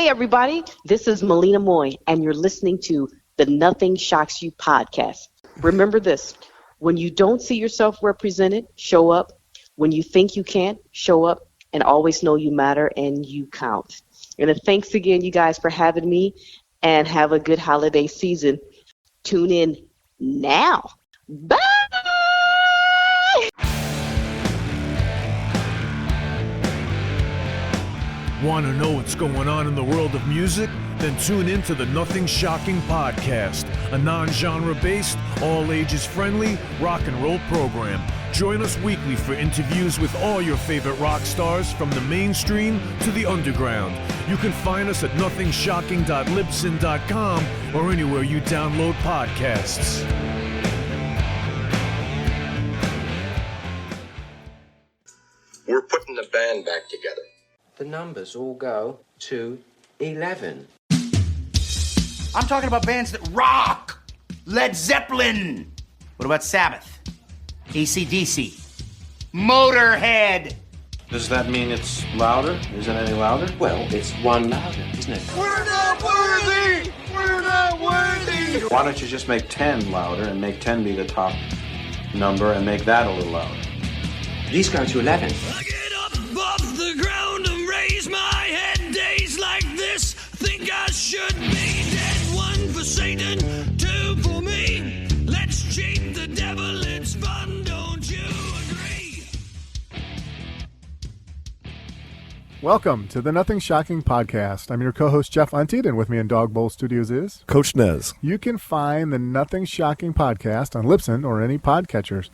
Hey, everybody. This is Malina Moye, and you're listening to the Nothing Shocks You podcast. Remember this. When you don't see yourself represented, show up. When you think you can't, show up. And always know you matter and you count. And thanks again, you guys, for having me. And have a good holiday season. Tune in now. Bye! Want to know what's going on in the world of music? Then tune in to the Nothing Shocking podcast, a non-genre based, all ages friendly rock and roll program. Join us weekly for interviews with all your favorite rock stars from the mainstream to the underground. You can find us at nothingshocking.libsyn.com or anywhere you download podcasts. We're putting the band back together. The numbers all go to 11. I'm talking about bands that rock. Led Zeppelin. What about Sabbath? AC/DC. Motorhead. Does that mean it's louder? Is it any louder? Well, it's one louder, isn't it? We're not worthy! We're not worthy! Why don't you just make 10 louder and make 10 be the top number and make that a little louder? These go to 11. I get up off the ground and raise my head. Days like this, think I should be dead. One for Satan, two for me. Let's cheat the devil, it's fun, don't you agree? Welcome to the Nothing Shocking podcast. I'm your co-host, Jeff Untied, and with me in Dog Bowl Studios is Coach Nez. You can find the Nothing Shocking podcast on Libsyn or any podcatchers.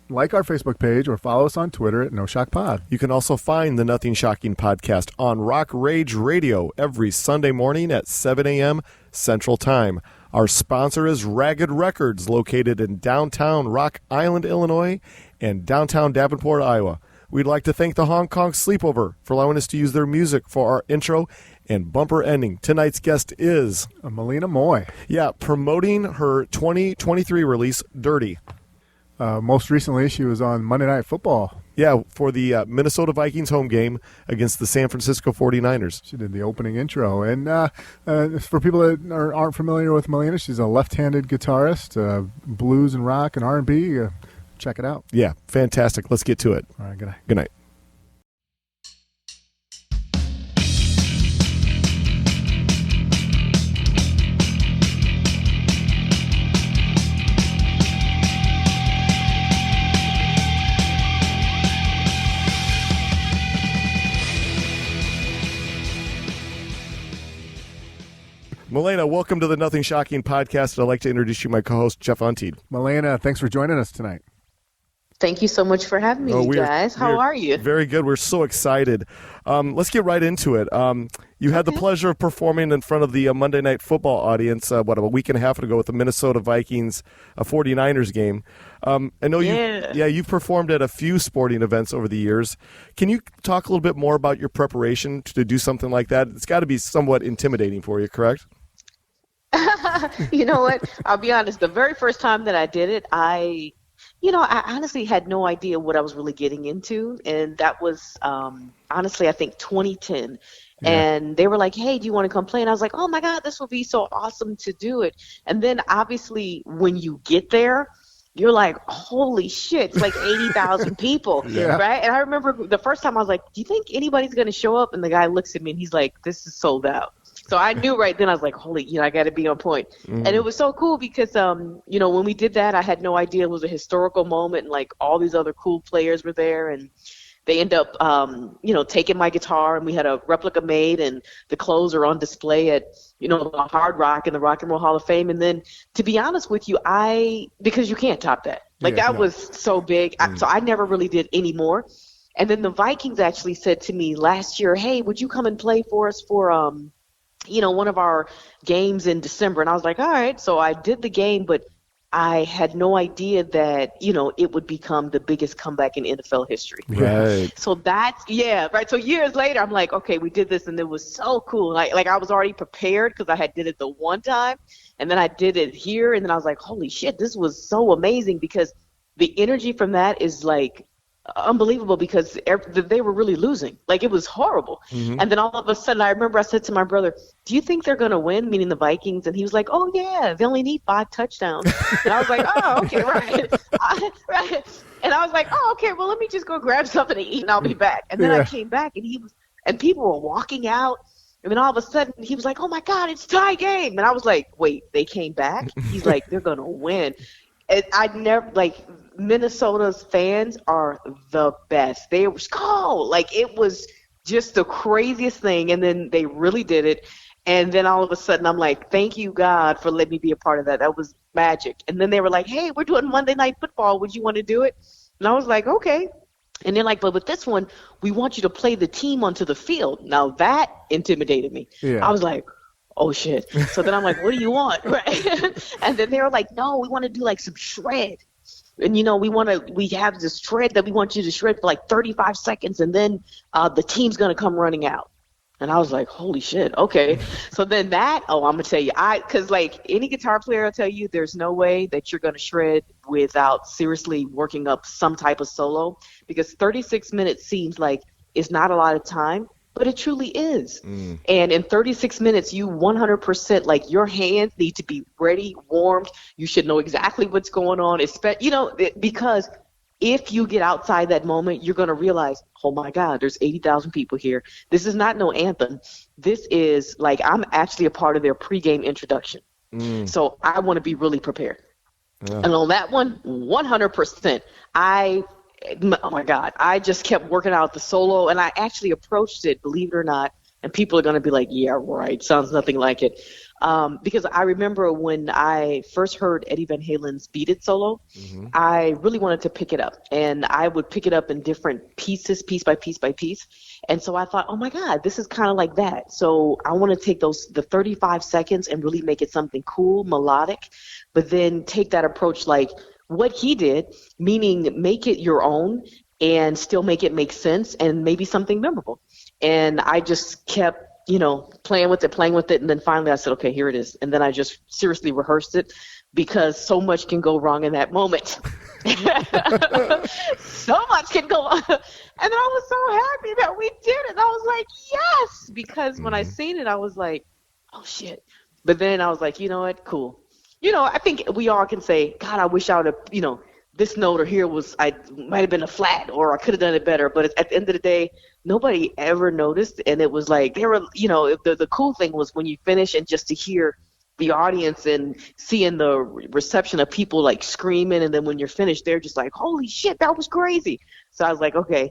Like our Facebook page or follow us on Twitter at NoShockPod. You can also find the Nothing Shocking podcast on Rock Rage Radio every Sunday morning at 7 a.m. Central Time. Our sponsor is Ragged Records, located in downtown Rock Island, Illinois, and downtown Davenport, Iowa. We'd like to thank the Hong Kong Sleepover for allowing us to use their music for our intro and bumper ending. Tonight's guest is Malina Moye. Yeah, promoting her 2023 release, Dirty. Most recently, she was on Monday Night Football. Yeah, for the Minnesota Vikings home game against the San Francisco 49ers. She did the opening intro. And for people that aren't familiar with Malina, she's a left-handed guitarist, blues and rock and R&B. Check it out. Yeah, fantastic. Let's get to it. All right, good night. Good night. Malina, welcome to the Nothing Shocking podcast. I'd like to introduce you my co-host, Jeff Untied. Malina, thanks for joining us tonight. Thank you so much for having me, you guys. How are you? Very good. We're so excited. Let's get right into it. You had the pleasure of performing in front of the Monday Night Football audience, a week and a half ago with the Minnesota Vikings 49ers game. I know you've performed at a few sporting events over the years. Can you talk a little bit more about your preparation to do something like that? It's got to be somewhat intimidating for you, correct? You know what? I'll be honest. The very first time that I did it, I honestly had no idea what I was really getting into. And that was, honestly, I think 2010. Yeah. And they were like, hey, do you want to come play? And I was like, oh, my God, this will be so awesome to do it. And then, obviously, when you get there, you're like, holy shit, it's like 80,000 people, right? And I remember the first time I was like, do you think anybody's going to show up? And the guy looks at me and he's like, this is sold out. So I knew right then, I was like, holy, I got to be on point. Mm-hmm. And it was so cool because, when we did that, I had no idea it was a historical moment and like all these other cool players were there. And they end up, taking my guitar and we had a replica made and the clothes are on display at, the Hard Rock and the Rock and Roll Hall of Fame. And then to be honest with you, because you can't top that. That was so big. Mm-hmm. So I never really did any more. And then the Vikings actually said to me last year, hey, would you come and play for us for, one of our games in December? And I was like, all right. So I did the game, but I had no idea that, it would become the biggest comeback in NFL history. Right. So right. So years later, I'm like, okay, we did this and it was so cool. Like I was already prepared because I had did it the one time and then I did it here. And then I was like, holy shit, this was so amazing because the energy from that is like unbelievable because they were really losing. Like, it was horrible. Mm-hmm. And then all of a sudden, I remember I said to my brother, do you think they're going to win, meaning the Vikings? And he was like, oh, yeah, they only need 5 touchdowns. And I was like, oh, okay, right. Right. And I was like, oh, okay, well, let me just go grab something to eat and I'll be back. And then I came back and people were walking out. And then all of a sudden, he was like, oh, my God, it's tie game. And I was like, wait, they came back? He's like, they're going to win. And Minnesota's fans are the best. They were like, it was just the craziest thing. And then they really did it. And then all of a sudden, I'm like, thank you, God, for letting me be a part of that. That was magic. And then they were like, hey, we're doing Monday Night Football. Would you want to do it? And I was like, okay. And they're like, but with this one, we want you to play the team onto the field. Now, that intimidated me. Yeah. I was like, oh, shit. So then I'm like, what do you want? Right? And then they were like, no, we want to do like some shred. And, you know, we have this shred that we want you to shred for like 35 seconds. And then the team's going to come running out. And I was like, holy shit, okay. So then I'm going to tell you, because like any guitar player will tell you, there's no way that you're going to shred without seriously working up some type of solo, because 36 minutes seems like it's not a lot of time, but it truly is. And in 36 minutes, you 100%, like, your hands need to be ready, warmed. You should know exactly what's going on, because if you get outside that moment, you're going to realize, oh, my God, there's 80,000 people here. This is not no anthem. This is like I'm actually a part of their pregame introduction. So I want to be really prepared. Yeah. And on that one, 100%, oh, my God, I just kept working out the solo, and I actually approached it, believe it or not, and people are going to be like, yeah, right, sounds nothing like it. Because I remember when I first heard Eddie Van Halen's Beat It solo, I really wanted to pick it up. And I would pick it up in different pieces, piece by piece by piece. And so I thought, oh, my God, this is kind of like that. So I want to take the 35 seconds and really make it something cool, melodic, but then take that approach like what he did, meaning make it your own and still make it make sense and maybe something memorable. And I just kept playing with it. And then finally I said, okay, here it is. And then I just seriously rehearsed it because so much can go wrong in that moment. So much can go on. And then I was so happy that we did it. I was like, yes, because when I seen it, I was like, oh, shit. But then I was like, you know what? Cool. I think we all can say, God, I wish I would have, this note or here might have been a flat, or I could have done it better. But at the end of the day, nobody ever noticed. And it was like, the cool thing was when you finish and just to hear the audience and seeing the reception of people like screaming. And then when you're finished, they're just like, holy shit, that was crazy. So I was like, okay,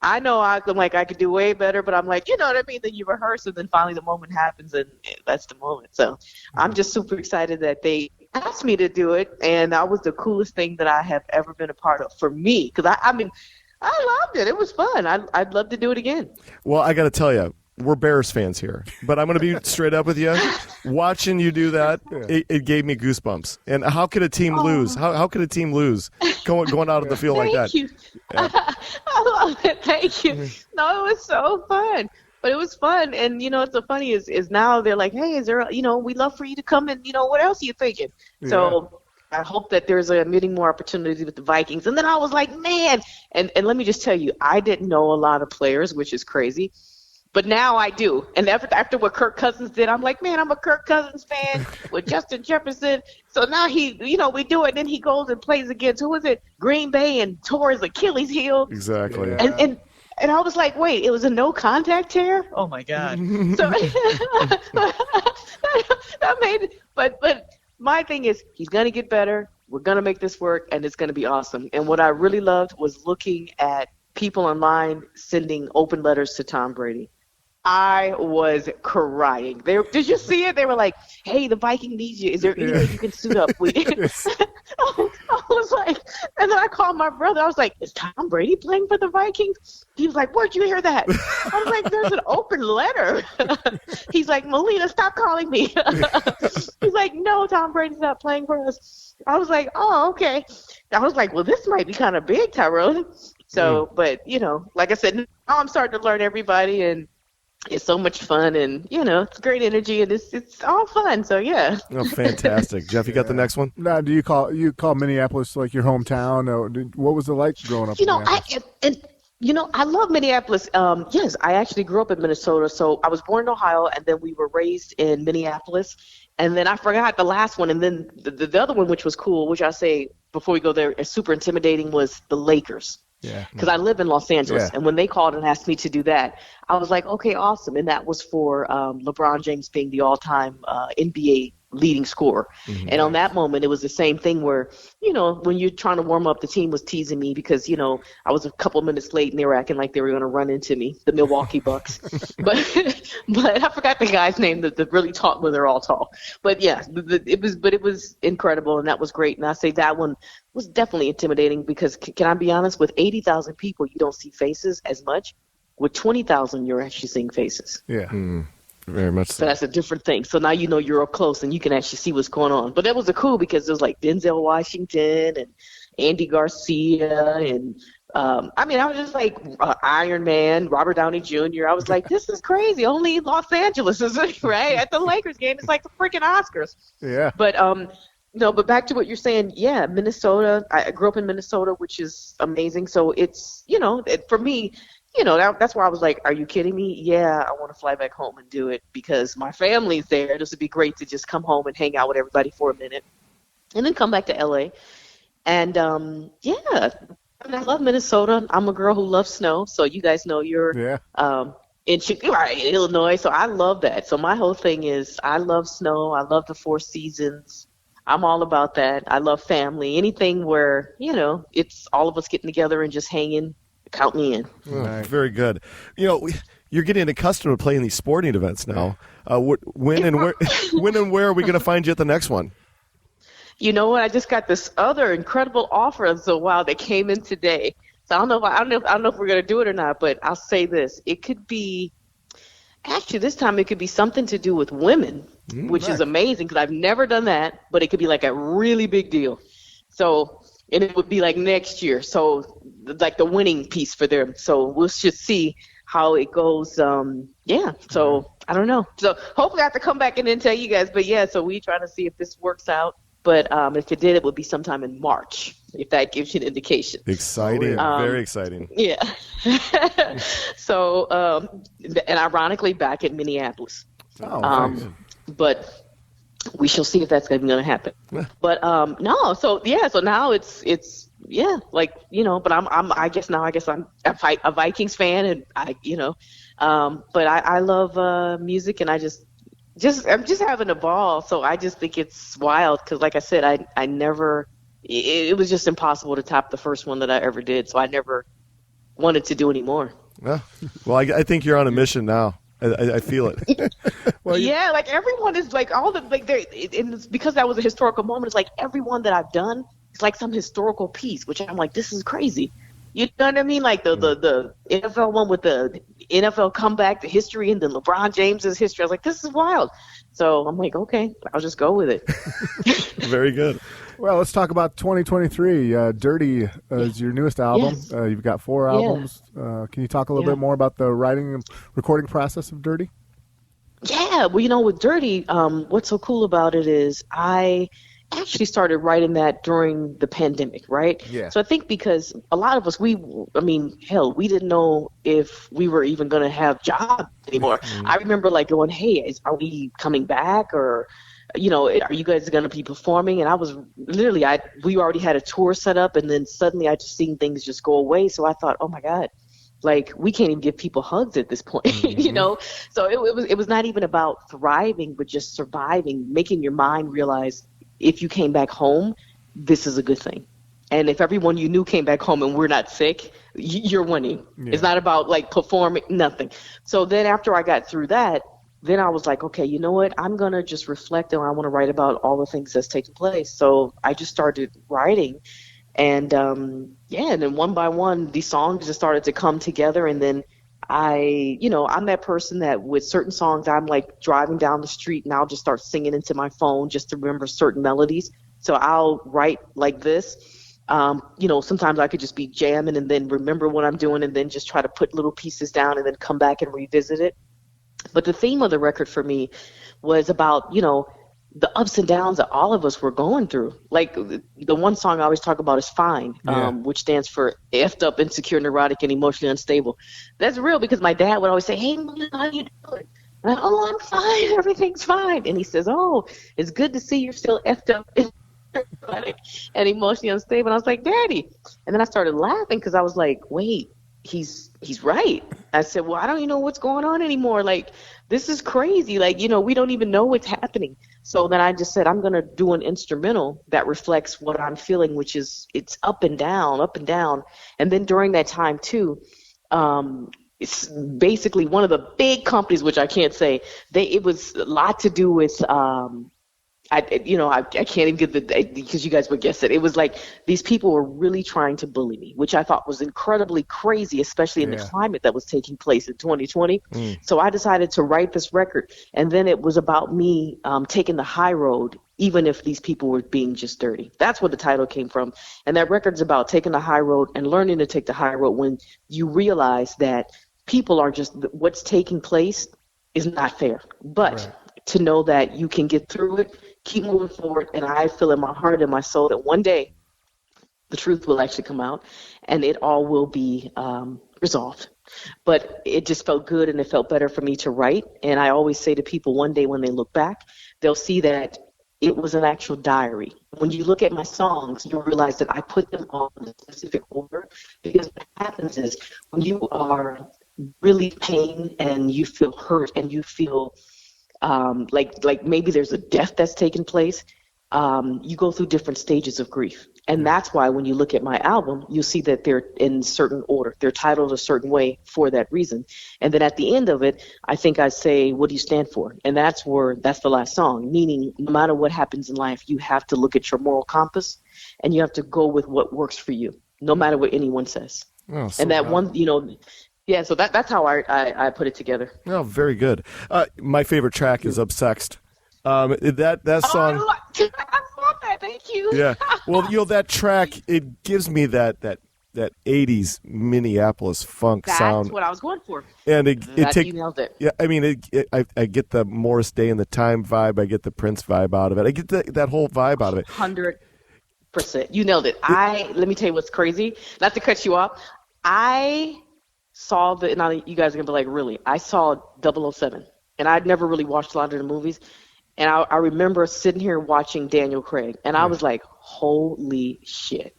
I know I could do way better, but I'm like, you know what I mean? Then you rehearse and then finally the moment happens and that's the moment. So I'm just super excited that they asked me to do it. And that was the coolest thing that I have ever been a part of for me. Because I loved it. It was fun. I'd love to do it again. Well, I got to tell you, we're Bears fans here, but I'm going to be straight up with you. Watching you do that, it gave me goosebumps. And how could a team lose? How could a team lose going out of the field like that? Thank you. Yeah. I love it. Thank you. No, it was so fun. But it was fun. And, what's so funny is now they're like, hey, is there, we'd love for you to come and, what else are you thinking? Yeah. So I hope that there's many more opportunities with the Vikings. And then I was like, man, and let me just tell you, I didn't know a lot of players, which is crazy. But now I do. And after what Kirk Cousins did, I'm like, man, I'm a Kirk Cousins fan with Justin Jefferson. So now we do it. And then he goes and plays against, who was it? Green Bay, and tore his Achilles heel. Exactly. Yeah. And I was like, wait, it was a no contact tear? Oh my God. So that made it. But my thing is, he's going to get better. We're going to make this work, and it's going to be awesome. And what I really loved was looking at people online sending open letters to Tom Brady. I was crying. Did you see it? They were like, hey, the Viking needs you. Is there any way you can suit up? I was like, and then I called my brother. I was like, is Tom Brady playing for the Vikings? He was like, where'd you hear that? I was like, there's an open letter. He's like, Malina, stop calling me. He's like, no, Tom Brady's not playing for us. I was like, oh, okay. I was like, well, this might be kind of big, Tyrone. So, but, like I said, now I'm starting to learn everybody, and It's so much fun, and it's great energy, and it's all fun. So yeah. Oh, fantastic. Jeff, you got the next one? Now, do you call Minneapolis like your hometown? Or what was it like growing up in Minneapolis? I love Minneapolis. Yes, I actually grew up in Minnesota. So I was born in Ohio, and then we were raised in Minneapolis. And then I forgot the last one. And then the other one, which was cool, which I say before we go there, is super intimidating, was the Lakers. Yeah. Because I live in Los Angeles. Yeah. And when they called and asked me to do that, I was like, okay, awesome. And that was for LeBron James being the all-time NBA leading scorer. Mm-hmm. And on that moment, it was the same thing where, when you're trying to warm up, the team was teasing me because, I was a couple minutes late and they were acting like they were going to run into me, the Milwaukee Bucks. but I forgot the guy's name, the really tall, well, they're all tall. But yeah, it was incredible, and that was great. And I say that one was definitely intimidating because, can I be honest, with 80,000 people, you don't see faces as much. With 20,000, you're actually seeing faces. Yeah. Very much so. So that's a different thing. So now you're up close and you can actually see what's going on. But that was cool because there was like Denzel Washington and Andy Garcia and I was just like Iron Man, Robert Downey Jr. I was like, this is crazy. Only Los Angeles is right at the Lakers game. It's like the freaking Oscars. Yeah. But but back to what you're saying. Yeah, Minnesota. I grew up in Minnesota, which is amazing. So it's for me. That's why I was like, are you kidding me? Yeah, I want to fly back home and do it because my family's there. This would be great to just come home and hang out with everybody for a minute and then come back to LA. And, I love Minnesota. I'm a girl who loves snow. So you guys know you're in Illinois. So I love that. So my whole thing is I love snow. I love the 4 seasons. I'm all about that. I love family. Anything where, it's all of us getting together and just hanging. Count me in. Oh, very good. You're getting accustomed to playing these sporting events now. When and where are we going to find you at the next one? You know what? I just got this other incredible offer that came in today. So I don't know if we're going to do it or not. But I'll say this: it could be. Actually, this time it could be something to do with women, which is amazing because I've never done that. But it could be like a really big deal. So. And it would be like next year. So like the winning piece for them. So we'll just see how it goes. So I don't know. So hopefully I have to come back and then tell you guys. But yeah, so we trying to see if this works out. But if it did, it would be sometime in March, if that gives you an indication. Exciting. Very exciting. Yeah. So, and ironically, back in Minneapolis. Nice. But we shall see if that's even going to happen. But no, so now it's but I guess I'm a Vikings fan, and but I love music, and I'm just having a ball. So I just think it's wild because, like I said, I never it was just impossible to top the first one that I ever did. So I never wanted to do any more. Yeah. Well, I think you're on a mission now. I feel it. Well, yeah, like everyone is like all the like there, and it's because that was a historical moment. It's like everyone that I've done, it's like some historical piece, which I'm like, this is crazy. You know what I mean? Like the NFL one with the NFL comeback, the history, and then LeBron James's history. I was like, this is wild. So I'm like, okay, I'll just go with it. Very good. Well, let's talk about 2023. Dirty is your newest album. Yes. You've got 4 albums. Can you talk a little bit more about the writing and recording process of Dirty? Yeah, well, with Dirty, what's so cool about it is I actually started writing that during the pandemic, right? Yeah. So I think because a lot of us, we didn't know if we were even going to have jobs anymore. Mm-hmm. I remember like going, hey, are we coming back, or are you guys going to be performing? And I was literally, we already had a tour set up, and then suddenly I just seen things just go away. So I thought, oh my God, like we can't even give people hugs at this point, Mm-hmm. So it was not even about thriving, but just surviving, making your mind realize if you came back home, this is a good thing. And if everyone you knew came back home and we're not sick, you're winning. Yeah. It's not about like performing, nothing. So then after I got through that, then I was like, okay, you know what? I'm going to just reflect, and I want to write about all the things that's taking place. So I just started writing, and and then one by one, these songs just started to come together. And then I'm that person that with certain songs, I'm like driving down the street and I'll just start singing into my phone just to remember certain melodies. So I'll write like this. Sometimes I could just be jamming and then remember what I'm doing and then just try to put little pieces down and then come back and revisit it. But the theme of the record for me was about, the ups and downs that all of us were going through. Like the one song I always talk about is Fine, which stands for effed up, insecure, neurotic, and emotionally unstable. That's real because my dad would always say, "Hey, Malina, how you doing?" And I'm fine. Everything's fine. And he says, "Oh, it's good to see you're still effed up and emotionally unstable." And I was like, "Daddy." And then I started laughing because I was like, wait, he's right. I said, well, I don't even know what's going on anymore. Like, this is crazy. Like, we don't even know what's happening. So then I just said, I'm going to do an instrumental that reflects what I'm feeling, which is it's up and down, up and down. And then during that time, too, it's basically one of the big companies, which I can't say, it was a lot to do with I can't even get because you guys would guess it. It was like these people were really trying to bully me, which I thought was incredibly crazy, especially in the climate that was taking place in 2020. So I decided to write this record, and then it was about me taking the high road, even if these people were being just dirty. That's where the title came from. And that record's about taking the high road and learning to take the high road when you realize that people are just what's taking place is not fair. But to know that you can get through it, keep moving forward, and I feel in my heart and my soul that one day the truth will actually come out and it all will be resolved. But it just felt good and it felt better for me to write. And I always say to people, one day when they look back, they'll see that it was an actual diary. When you look at my songs, you'll realize that I put them all in a specific order, because what happens is when you are really pain and you feel hurt and you feel like maybe there's a death that's taken place, you go through different stages of grief. And that's why when you look at my album, you'll see that they're in certain order. They're titled a certain way for that reason. And then at the end of it, I think I say, what do you stand for? And that's the last song, meaning no matter what happens in life, you have to look at your moral compass and you have to go with what works for you, no matter what anyone says. Oh, so and that one, yeah, so that's how I put it together. Oh, very good. My favorite track is Obsexed. That song. Oh, I love that. Thank you. Yeah. Well, that track, it gives me that 80s Minneapolis funk sound. That's what I was going for. And you nailed it. Yeah, I mean, I get the Morris Day and the Time vibe. I get the Prince vibe out of it. I get that whole vibe out of it. 100%. You nailed it. Let me tell you what's crazy. Not to cut you off. I saw now you guys are going to be like, really? I saw 007. And I'd never really watched a lot of the movies. And I remember sitting here watching Daniel Craig. And I was like, holy shit.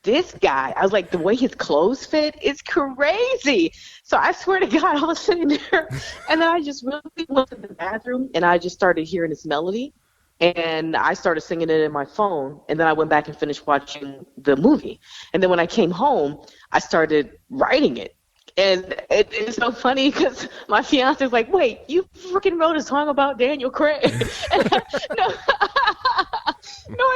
This guy, I was like, the way his clothes fit is crazy. So I swear to God, I was sitting there. And then I just really went to the bathroom. And I just started hearing this melody. And I started singing it in my phone. And then I went back and finished watching the movie. And then when I came home, I started writing it. And it's so funny because my fiance is like, wait, you freaking wrote a song about Daniel Craig? And I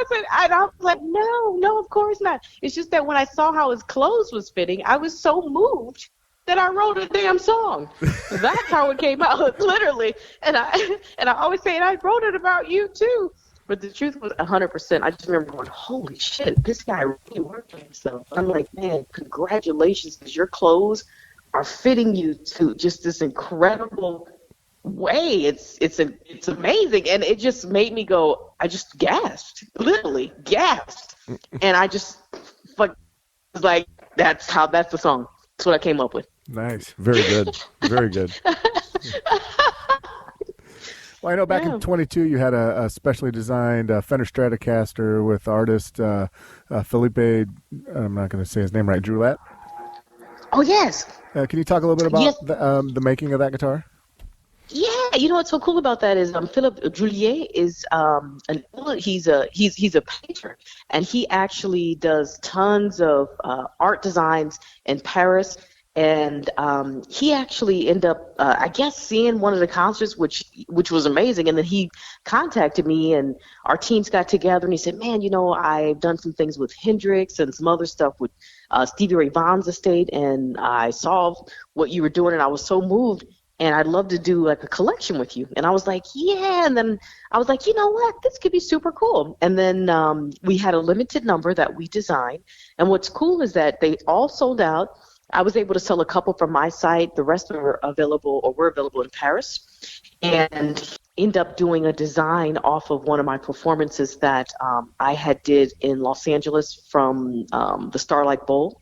said, and I was like, no, of course not. It's just that when I saw how his clothes was fitting, I was so moved that I wrote a damn song. That's how it came out, literally. And I always say, and I wrote it about you too. But the truth was 100%. I just remember going, holy shit, this guy really worked on himself. I'm like, man, congratulations, because your clothes are fitting you to just this incredible way. It's amazing. And it just made me go, I just gasped, literally gasped. And I just was like, that's the song. That's what I came up with. Nice. Very good. Very good. Well, I know back in 22 you had a specially designed Fender Stratocaster with artist Felipe, I'm not going to say his name right, Droulet. Oh, yes. Can you talk a little bit about the making of that guitar? Yeah, what's so cool about that is Philippe Droulet is he's a painter, and he actually does tons of art designs in Paris. And he actually ended up, I guess, seeing one of the concerts, which was amazing. And then he contacted me, and our teams got together, and he said, man, I've done some things with Hendrix and some other stuff with Stevie Ray Vaughan's estate, and I saw what you were doing, and I was so moved, and I'd love to do like a collection with you. And I was like, yeah. And then I was like, you know what, this could be super cool. And then we had a limited number that we designed. And what's cool is that they all sold out. I was able to sell a couple from my site. The rest were available in Paris, and end up doing a design off of one of my performances that I had did in Los Angeles from the Starlight Bowl.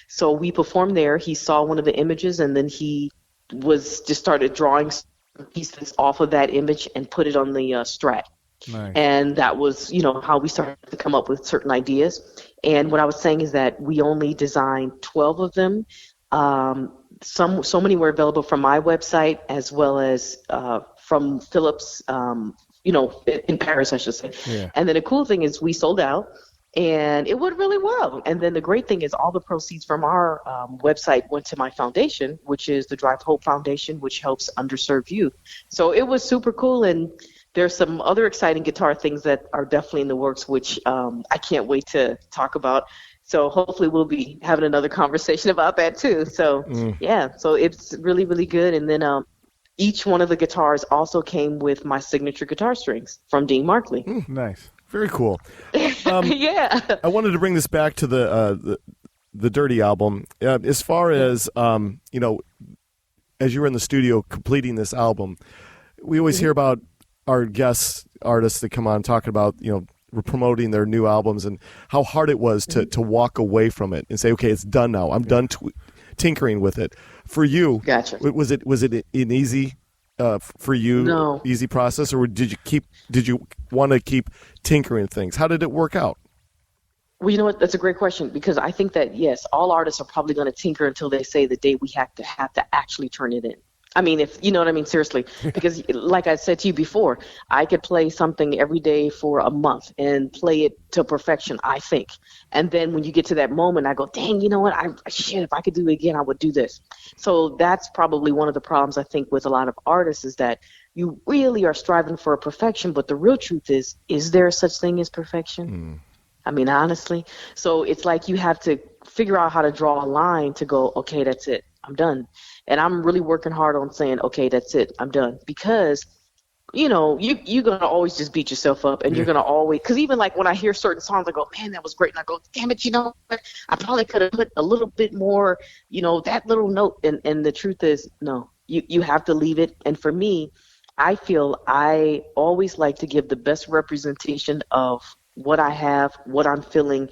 So we performed there. He saw one of the images, and then he just started drawing pieces off of that image and put it on the Strat. Nice. And that was, how we started to come up with certain ideas. And what I was saying is that we only designed 12 of them. So many were available from my website as well as from Philips, in Paris, I should say. Yeah. And then the cool thing is we sold out. And it went really well. And then the great thing is all the proceeds from our website went to my foundation, which is the Drive Hope Foundation, which helps underserved youth. So it was super cool. And there's some other exciting guitar things that are definitely in the works, which I can't wait to talk about. So hopefully we'll be having another conversation about that too. So yeah, so it's really, really good. And then each one of the guitars also came with my signature guitar strings from Dean Markley. Nice. Very cool. Yeah. I wanted to bring this back to the Dirty album. As far as, as you were in the studio completing this album, we always hear about our guest artists that come on talking about, we're promoting their new albums and how hard it was to walk away from it and say, okay, it's done now. I'm done tinkering with it. For you, gotcha. Was it an easy for you? No. Easy process, or did you want to keep tinkering things? How did it work out? Well, you know what? That's a great question, because I think that, yes, all artists are probably going to tinker until they say the day we have to actually turn it in. I mean, if you know what I mean, seriously, because like I said to you before, I could play something every day for a month and play it to perfection, I think. And then when you get to that moment, I go, dang, you know what? If I could do it again, I would do this. So that's probably one of the problems I think with a lot of artists, is that you really are striving for a perfection, but the real truth is there such thing as perfection? I mean, honestly. So it's like you have to figure out how to draw a line to go, okay, that's it, I'm done. And I'm really working hard on saying, okay, that's it, I'm done. Because, you're going to always just beat yourself up, and you're going to always, because even like when I hear certain songs, I go, man, that was great. And I go, damn it, I probably could have put a little bit more, that little note. And the truth is, no, you have to leave it. And for me, I feel I always like to give the best representation of what I have, what I'm feeling,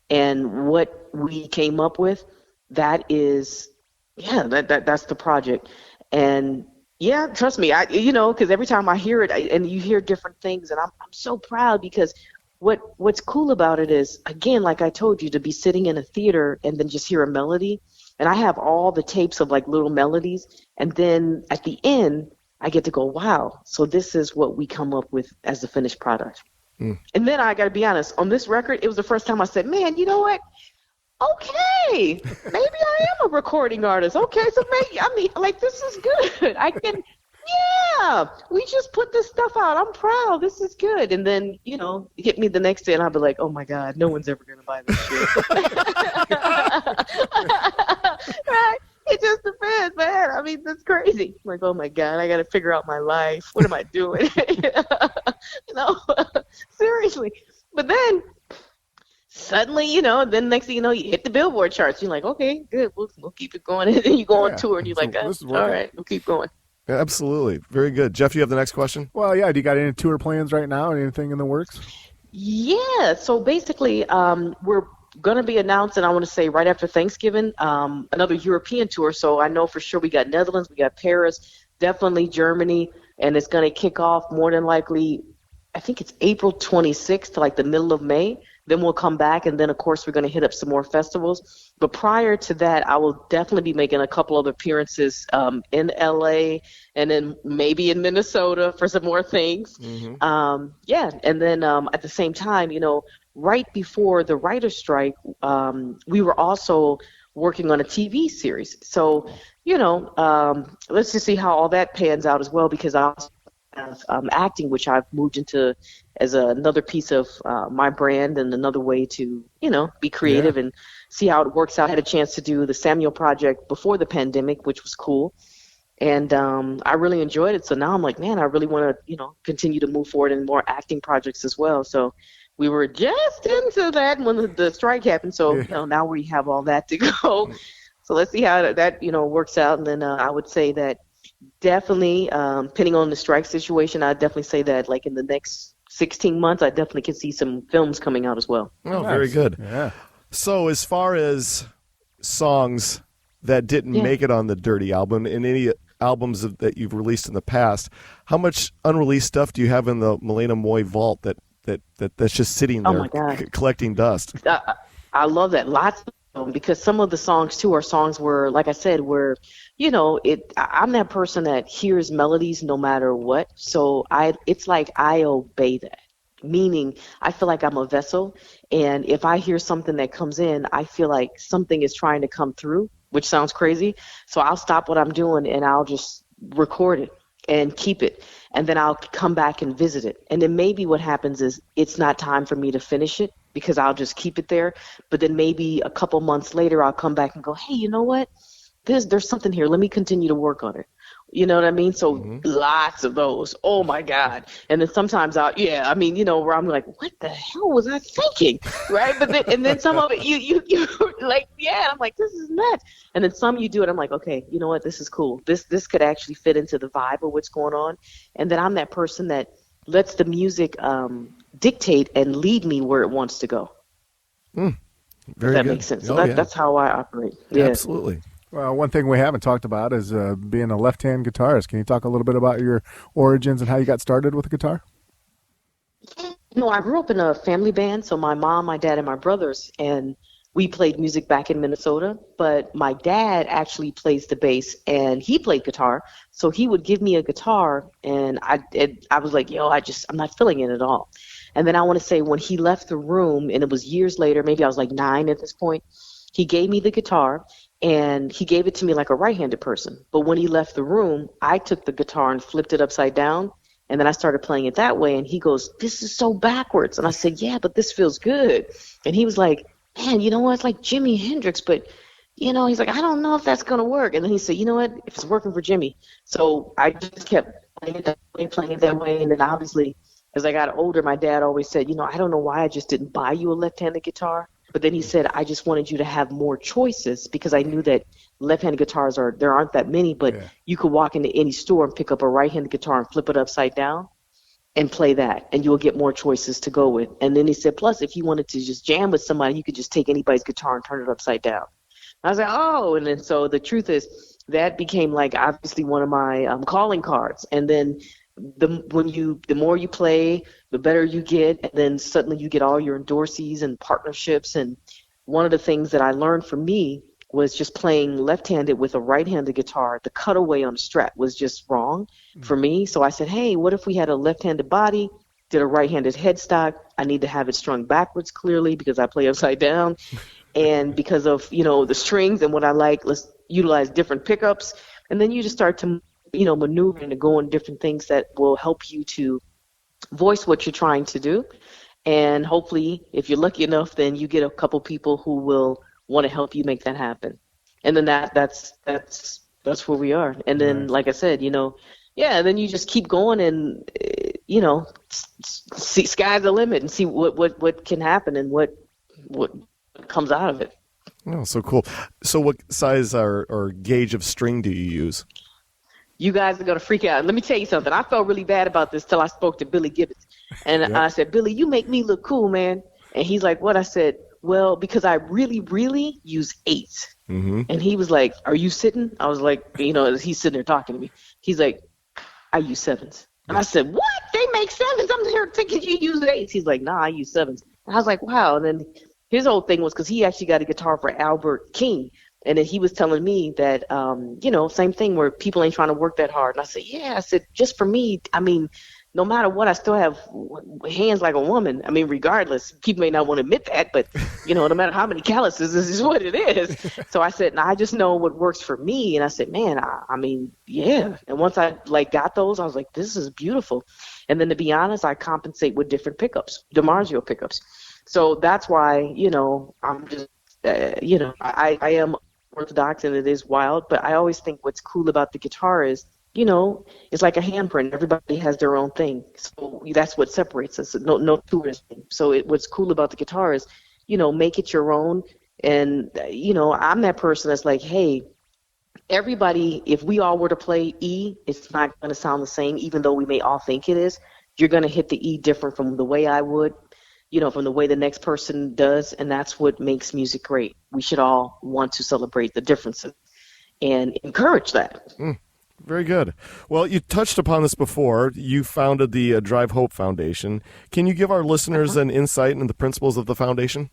and what we came up with. That is, that's the project. And yeah, trust me, because every time I hear it, and you hear different things, and I'm so proud, because what's cool about it is, again, like I told you, to be sitting in a theater and then just hear a melody. And I have all the tapes of like little melodies, and then at the end, I get to go, wow, so this is what we come up with as the finished product. And then I got to be honest, on this record, it was the first time I said, man, you know what? Okay, maybe I am a recording artist. Okay, so maybe, this is good. We just put this stuff out. I'm proud. This is good. And then, hit me the next day, and I'll be like, oh my God, no one's ever going to buy this shit. Right? It just depends, man. I mean, that's crazy. I'm like, oh my God, I got to figure out my life. What am I doing? Seriously. But then suddenly, then next thing you know, you hit the Billboard charts. You're like, okay, good. We'll keep it going. And then you go on tour, and you're like, all right, we'll keep going. Yeah, absolutely. Very good. Jeff, you have the next question? Well, yeah. Do you got any tour plans right now? Anything in the works? Yeah. So basically, we're going to be announcing, I want to say right after Thanksgiving, another European tour. So I know for sure we got Netherlands, we got Paris, definitely Germany, and it's going to kick off more than likely, I think it's April 26th to like the middle of May. Then we'll come back, and then, of course, we're going to hit up some more festivals. But prior to that, I will definitely be making a couple of appearances in L.A. and then maybe in Minnesota for some more things. And then at the same time, right before the writer's strike, we were also working on a TV series. So, let's just see how all that pans out as well, because I also have acting, which I've moved into as another piece of my brand and another way to, be creative and see how it works out. I had a chance to do the Samuel Project before the pandemic, which was cool. And I really enjoyed it. So now I'm like, man, I really want to, continue to move forward in more acting projects as well. So we were just into that when the strike happened. So now we have all that to go. So let's see how that works out. And then I would say that definitely, depending on the strike situation, I'd definitely say that like in the next 16 months, I definitely can see some films coming out as well. Oh, very good. Yeah. So as far as songs that didn't make it on the Dirty album and any albums that you've released in the past, how much unreleased stuff do you have in the Malina Moye vault that's just sitting there collecting dust? I love that. Lots of them, because some of the songs too are songs where, like I said, where I'm that person that hears melodies no matter what. So it's like I obey that. Meaning, I feel like I'm a vessel, and if I hear something that comes in, I feel like something is trying to come through, which sounds crazy. So I'll stop what I'm doing and I'll just record it and keep it, and then I'll come back and visit it. And then maybe what happens is it's not time for me to finish it because I'll just keep it there. But then maybe a couple months later, I'll come back and go, hey, you know what? There's something here. Let me continue to work on it. You know what I mean? So lots of those. Oh my God. And then sometimes where I'm like, what the hell was I thinking? Right? But then some of it you like, yeah, I'm like, this is nuts. And then some you do it, I'm like, okay, you know what, this is cool. This could actually fit into the vibe of what's going on. And then I'm that person that lets the music dictate and lead me where it wants to go. Very if that good. makes sense. So that's how I operate. Yeah. Absolutely. Well, one thing we haven't talked about is being a left-hand guitarist. Can you talk a little bit about your origins and how you got started with the guitar? I grew up in a family band, so my mom, my dad, and my brothers, and we played music back in Minnesota. But my dad actually plays the bass, and he played guitar, so he would give me a guitar, and I was like, I'm not feeling it at all. And then I want to say when he left the room, and it was years later, maybe I was like 9 at this point, he gave me the guitar, and he gave it to me like a right-handed person. But when he left the room, I took the guitar and flipped it upside down, and then I started playing it that way. And he goes, this is so backwards. And I said, yeah, but this feels good. And he was like, man, you know what? It's like Jimi Hendrix, but, he's like, I don't know if that's going to work. And then he said, you know what? If it's working for Jimmy. So I just kept playing it that way. And then obviously, as I got older, my dad always said, I don't know why I just didn't buy you a left-handed guitar. But then he said, I just wanted you to have more choices because I knew that left-handed guitars there aren't that many, but you could walk into any store and pick up a right-handed guitar and flip it upside down and play that, and you'll get more choices to go with. And then he said, plus, if you wanted to just jam with somebody, you could just take anybody's guitar and turn it upside down. I was like, oh, and then so the truth is that became like obviously one of my calling cards. And then the more you play, the better you get, and then suddenly you get all your endorsees and partnerships. And one of the things that I learned for me was just playing left-handed with a right-handed guitar. The cutaway on the strat was just wrong for me. So I said, hey, what if we had a left-handed body, did a right-handed headstock? I need to have it strung backwards clearly because I play upside down. And because of, the strings and what I like, let's utilize different pickups. And then you just start to maneuvering to go on different things that will help you to voice what you're trying to do. And hopefully, if you're lucky enough, then you get a couple people who will want to help you make that happen. And then that's where we are. And then, like I said, then you just keep going and, see sky's the limit and see what can happen and what comes out of it. Oh, so cool. So what size or gauge of string do you use? You guys are going to freak out. Let me tell you something. I felt really bad about this till I spoke to Billy Gibbons. And I said, Billy, you make me look cool, man. And he's like, what? I said, well, because I really, really use 8s. Mm-hmm. And he was like, are you sitting? I was like, he's sitting there talking to me. He's like, I use 7s. And I said, what? They make 7s? I'm here thinking you use 8s. He's like, nah, I use 7s. And I was like, wow. And then his whole thing was because he actually got a guitar for Albert King. And then he was telling me that, same thing where people ain't trying to work that hard. And I said, yeah. I said, just for me, no matter what, I still have hands like a woman. Regardless, people may not want to admit that, but, no matter how many calluses, this is what it is. So I said, I just know what works for me. And I said, man, yeah. And once I got those, I was like, this is beautiful. And then to be honest, I compensate with different pickups, DiMarzio pickups. So that's why, I'm just, I am orthodox and it is wild, but I always think what's cool about the guitar is, it's like a handprint. Everybody has their own thing. So that's what separates us. No two are the same. So what's cool about the guitar is, make it your own, And, I'm that person that's like, hey, everybody, if we all were to play E, it's not going to sound the same, even though we may all think it is. You're going to hit the E different from the way I would, from the way the next person does. And that's what makes music great. We should all want to celebrate the differences and encourage that. Very good. Well, you touched upon this before. You founded the Drive Hope Foundation. Can you give our listeners an insight into the principles of the foundation?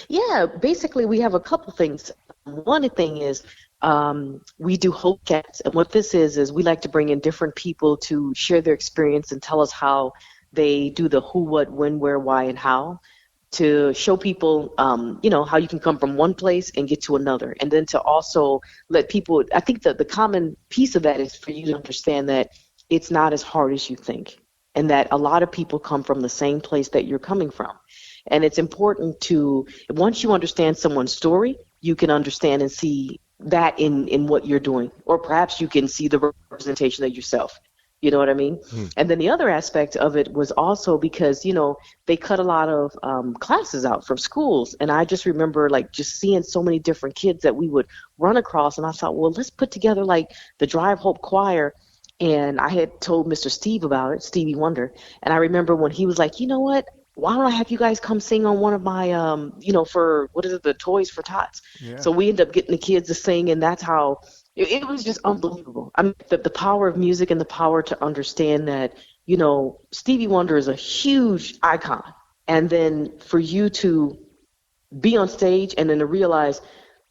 Yeah, basically we have a couple things. One thing is we do Hope Cats, and what this is we like to bring in different people to share their experience and tell us how they do the who, what, when, where, why, and how, to show people, how you can come from one place and get to another, and then to also let people, I think that the common piece of that is for you to understand that it's not as hard as you think, and that a lot of people come from the same place that you're coming from. And it's important to, once you understand someone's story, you can understand and see that in what you're doing. Or perhaps you can see the representation of yourself. You know what I mean? And then the other aspect of it was also because, they cut a lot of classes out from schools. And I just remember just seeing so many different kids that we would run across. And I thought, well, let's put together the Drive Hope Choir. And I had told Mr. Steve about it, Stevie Wonder. And I remember when he was like, you know what? Why don't I have you guys come sing on one of my, for, the Toys for Tots? Yeah. So we ended up getting the kids to sing, and that's how, it was just unbelievable. I mean, the power of music and the power to understand that, Stevie Wonder is a huge icon. And then for you to be on stage and then to realize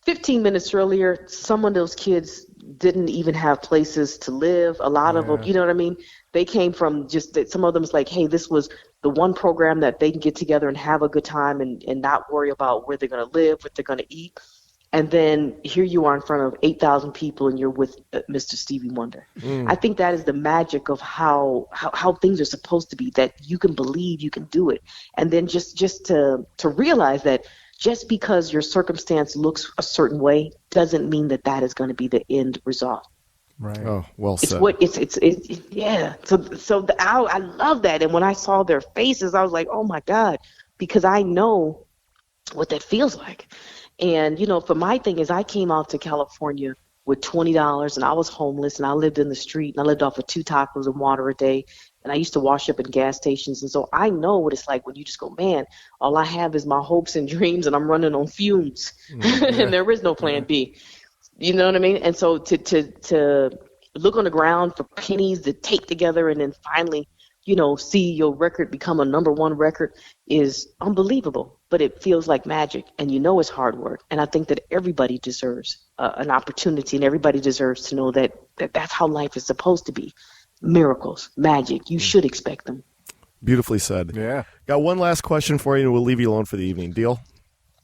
15 minutes earlier, some of those kids didn't even have places to live. A lot of them, you know what I mean? They came from just that. Some of them was like, hey, this was the one program that they can get together and have a good time and not worry about where they're going to live, what they're going to eat. And then here you are in front of 8,000 people and you're with Mr. Stevie Wonder. I think that is the magic of how things are supposed to be, that you can believe you can do it. And then just to realize that just because your circumstance looks a certain way doesn't mean that is going to be the end result. Right. Oh, well said. Yeah. So I love that. And when I saw their faces, I was like, oh my God, because I know what that feels like. And, for my thing is I came out to California with $20 and I was homeless and I lived in the street and I lived off of 2 tacos and water a day. And I used to wash up in gas stations. And so I know what it's like when you just go, man, all I have is my hopes and dreams and I'm running on fumes and there is no plan B. You know what I mean? And so to look on the ground for pennies to take together and then finally, see your record become a #1 record is unbelievable. But it feels like magic, and it's hard work. And I think that everybody deserves an opportunity, and everybody deserves to know that that's how life is supposed to be. Miracles, magic, you should expect them. Beautifully said. Yeah. Got one last question for you, and we'll leave you alone for the evening. Deal?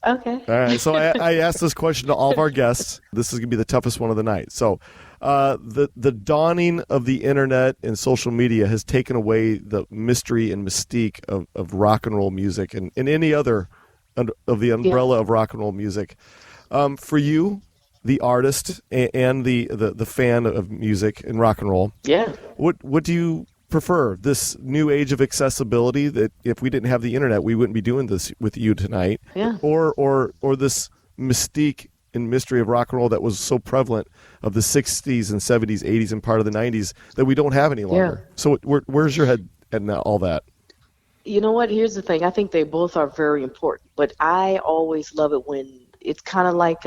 Okay. All right. So I asked this question to all of our guests. This is going to be the toughest one of the night. So the dawning of the internet and social media has taken away the mystery and mystique of rock and roll music and any other of the umbrella of rock and roll music. For you, the artist and the fan of music and rock and roll, what do you prefer, this new age of accessibility that if we didn't have the internet we wouldn't be doing this with you tonight, or this mystique and mystery of rock and roll that was so prevalent of the 60s and 70s, 80s and part of the 90s that we don't have any longer? So where's your head at all that? You know what? Here's the thing. I think they both are very important, but I always love it when it's kind of like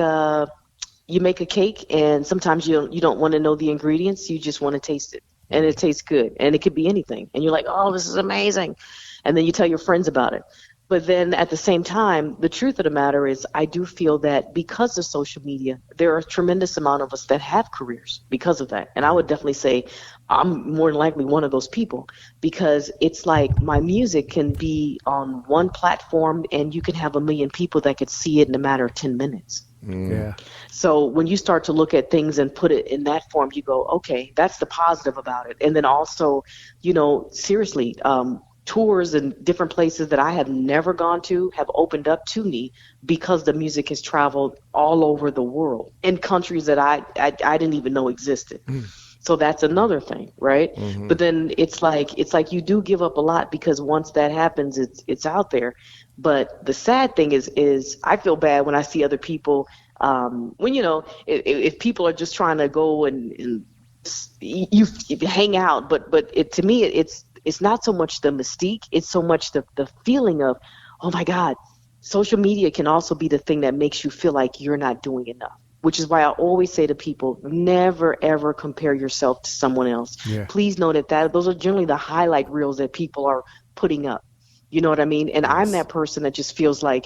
you make a cake and sometimes you don't want to know the ingredients. You just want to taste it. And it tastes good. And it could be anything. And you're like, oh, this is amazing. And then you tell your friends about it. But then at the same time, the truth of the matter is I do feel that because of social media, there are a tremendous amount of us that have careers because of that. And I would definitely say I'm more than likely one of those people, because it's like my music can be on one platform and you can have 1 million people that could see it in a matter of 10 minutes. Yeah. So when you start to look at things and put it in that form, you go, okay, that's the positive about it. And then also, seriously, tours in different places that I have never gone to have opened up to me because the music has traveled all over the world in countries that I didn't even know existed. So that's another thing, right? But then it's like you do give up a lot, because once that happens, it's out there. But the sad thing is I feel bad when I see other people, when, if people are just trying to go and you hang out, but to me, it's not so much the mystique, it's so much the feeling of, oh my God, social media can also be the thing that makes you feel like you're not doing enough. Which is why I always say to people, never, ever compare yourself to someone else. Yeah. Please know that those are generally the highlight reels that people are putting up. You know what I mean? And I'm that person that just feels like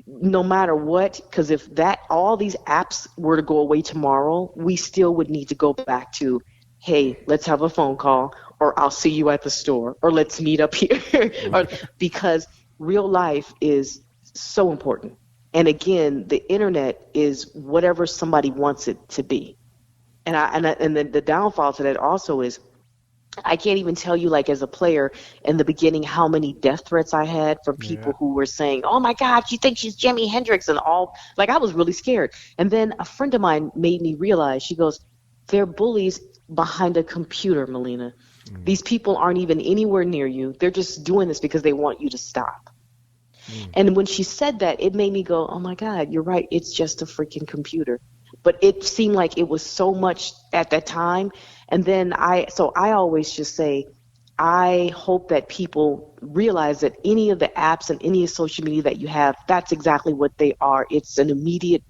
no matter what, because if all these apps were to go away tomorrow, we still would need to go back to, hey, let's have a phone call, or I'll see you at the store, or let's meet up here. Because real life is so important. And again, the internet is whatever somebody wants it to be. And the downfall to that also is, I can't even tell you, like, as a player in the beginning, how many death threats I had from people who were saying, oh my God, you think she's Jimi Hendrix, and all. Like, I was really scared. And then a friend of mine made me realize, she goes, they're bullies behind a computer, Malina. These people aren't even anywhere near you. They're just doing this because they want you to stop. And when she said that, it made me go, oh my God, you're right. It's just a freaking computer. But it seemed like it was so much at that time. And then I always just say, I hope that people realize that any of the apps and any of social media that you have, that's exactly what they are. It's an immediate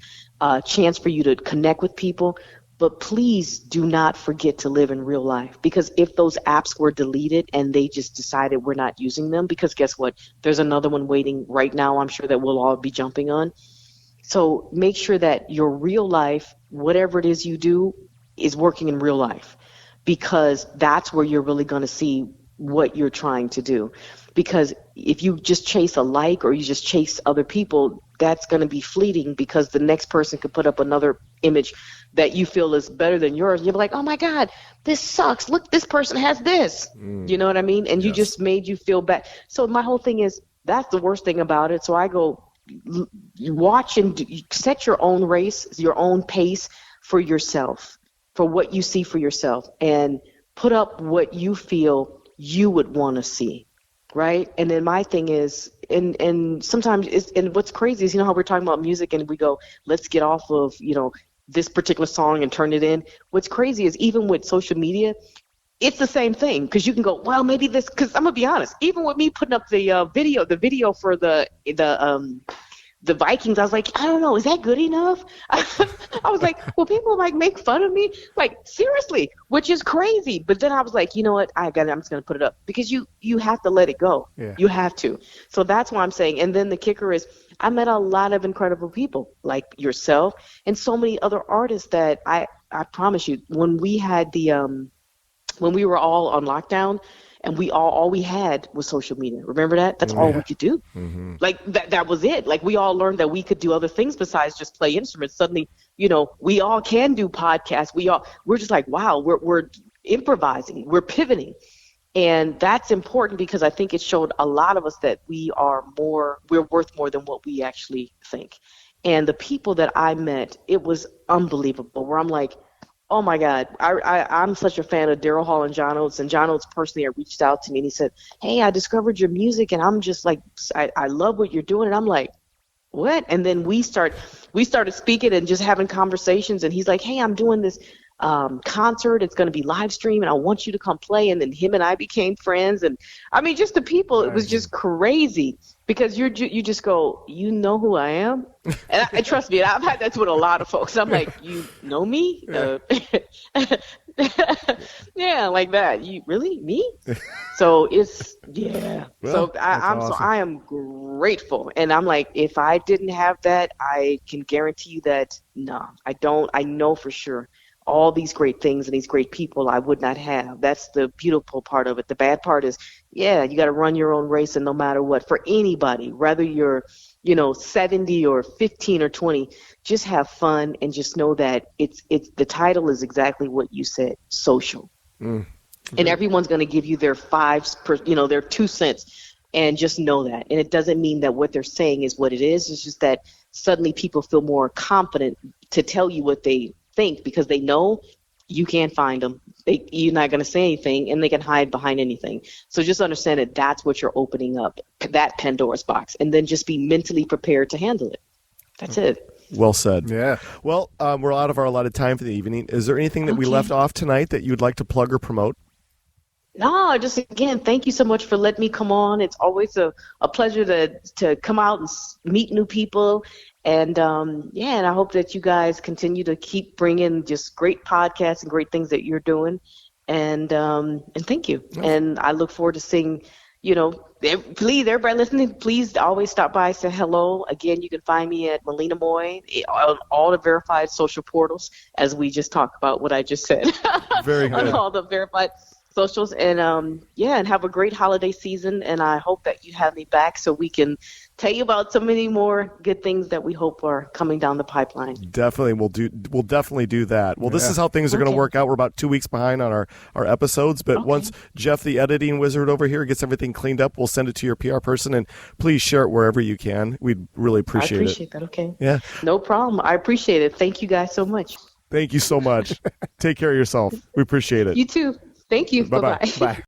chance for you to connect with people. But please do not forget to live in real life, because if those apps were deleted and they just decided we're not using them, because guess what? There's another one waiting right now, I'm sure, that we'll all be jumping on. So make sure that your real life, whatever it is you do, is working in real life, because that's where you're really going to see what you're trying to do. Because if you just chase a like, or you just chase other people, that's going to be fleeting, because the next person could put up another image that you feel is better than yours. You'll be like, oh my God, this sucks. Look, this person has this. You know what I mean? And you just made you feel bad. So my whole thing is, that's the worst thing about it. So I go, watch and set your own race, your own pace for yourself, for what you see for yourself, and put up what you feel you would want to see. Right. And then my thing is, and sometimes and what's crazy is, how we're talking about music and we go, let's get off of, this particular song and turn it in. What's crazy is, even with social media, it's the same thing, because you can go, well, maybe this, because I'm gonna be honest, even with me putting up the video for the Vikings, I was like, I don't know, is that good enough? I was like, well, people make fun of me, like, seriously, which is crazy. But then I was like, you know what, I'm just gonna put it up, because you have to let it go. You have to. So that's why I'm saying. And then the kicker is, I met a lot of incredible people like yourself and so many other artists that I promise you, when we had when we were all on lockdown, and all we had was social media. Remember that? That's all we could do. Like that was it. Like, we all learned that we could do other things besides just play instruments. Suddenly, we all can do podcasts. We're just like, wow, we're improvising, we're pivoting. And that's important, because I think it showed a lot of us that we're worth more than what we actually think. And the people that I met, it was unbelievable, where I'm like, oh my God, I'm such a fan of Daryl Hall and John Oates. And John Oates personally had reached out to me, and he said, hey, I discovered your music, and I'm just like, I love what you're doing. And I'm like, what? And then we started speaking and just having conversations, and he's like, hey, I'm doing this concert. It's going to be live stream, and I want you to come play. And then him and I became friends. And I mean, just the people, it was just crazy, because you just go, you know who I am? And trust me, I've had that with a lot of folks. I'm like, you know me? Yeah, like that. You really, me? So it's, yeah. Well, so I am grateful. And I'm like, if I didn't have that, I can guarantee you that, no, I don't. I know for sure all these great things and these great people I would not have. That's the beautiful part of it. The bad part is, yeah, you got to run your own race, and no matter what, for anybody, whether you're, 70 or 15 or 20, just have fun, and just know that it's the title is exactly what you said, social. And everyone's going to give you their their 2 cents, and just know that. And it doesn't mean that what they're saying is what it is. It's just that suddenly people feel more confident to tell you what they think, because they know you can't find them. you're not going to say anything, and they can hide behind anything. So just understand that that's what you're opening up, that Pandora's box, and then just be mentally prepared to handle it. That's it. Well said. Yeah. Well, we're out of our allotted time for the evening. Is there anything that we left off tonight that you'd like to plug or promote? No, just again, thank you so much for letting me come on. It's always a pleasure to come out and meet new people. And and I hope that you guys continue to keep bringing just great podcasts and great things that you're doing. And thank you. Yes. And I look forward to seeing, please, everybody listening, please always stop by, say hello. Again, you can find me at Malina Moye on all the verified social portals, as we just talked about what I just said. Very good. On all the verified socials, and and have a great holiday season, and I hope that you have me back so we can tell you about so many more good things that we hope are coming down the pipeline. Definitely, we'll definitely do that. Well, this is how things are going to work out. We're about 2 weeks behind on our episodes, but once Jeff, the editing wizard over here, gets everything cleaned up, we'll send it to your PR person, and please share it wherever you can. We'd really appreciate it. I appreciate that. Okay. Yeah. No problem. I appreciate it. Thank you guys so much. Thank you so much. Take care of yourself. We appreciate it. You too. Thank you. Bye-bye. Bye.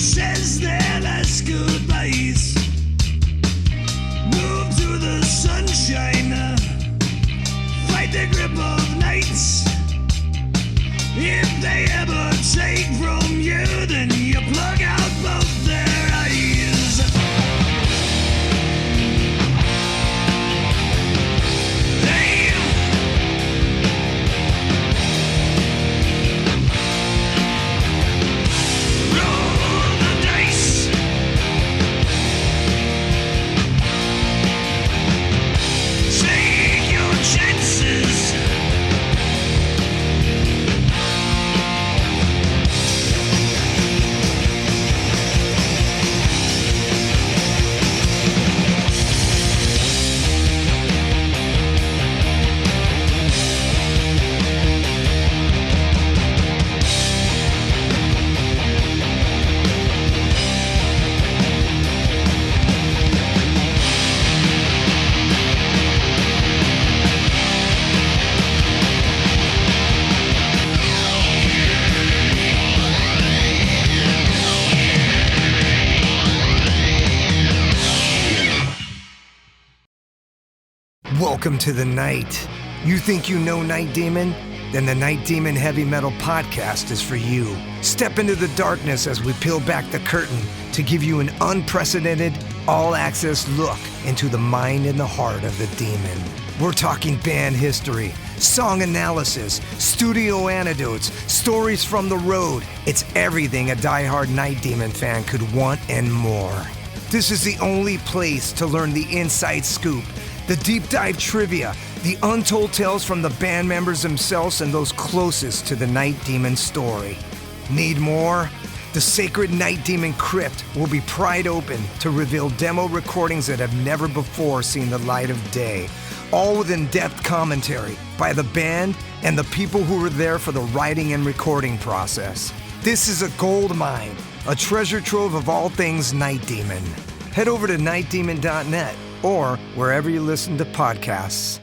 says their last goodbyes. Move to the sunshine, fight the grip of nights. If they ever take from you, then you plug out both their eyes. They roll the dice. Take your chances. Welcome to the night. You think you know Night Demon? Then the Night Demon Heavy Metal Podcast is for you. Step into the darkness as we peel back the curtain to give you an unprecedented, all-access look into the mind and the heart of the demon. We're talking band history, song analysis, studio anecdotes, stories from the road. It's everything a diehard Night Demon fan could want and more. This is the only place to learn the inside scoop, the deep dive trivia, the untold tales from the band members themselves and those closest to the Night Demon story. Need more? The sacred Night Demon Crypt will be pried open to reveal demo recordings that have never before seen the light of day, all with in-depth commentary by the band and the people who were there for the writing and recording process. This is a gold mine, a treasure trove of all things Night Demon. Head over to nightdemon.net or wherever you listen to podcasts.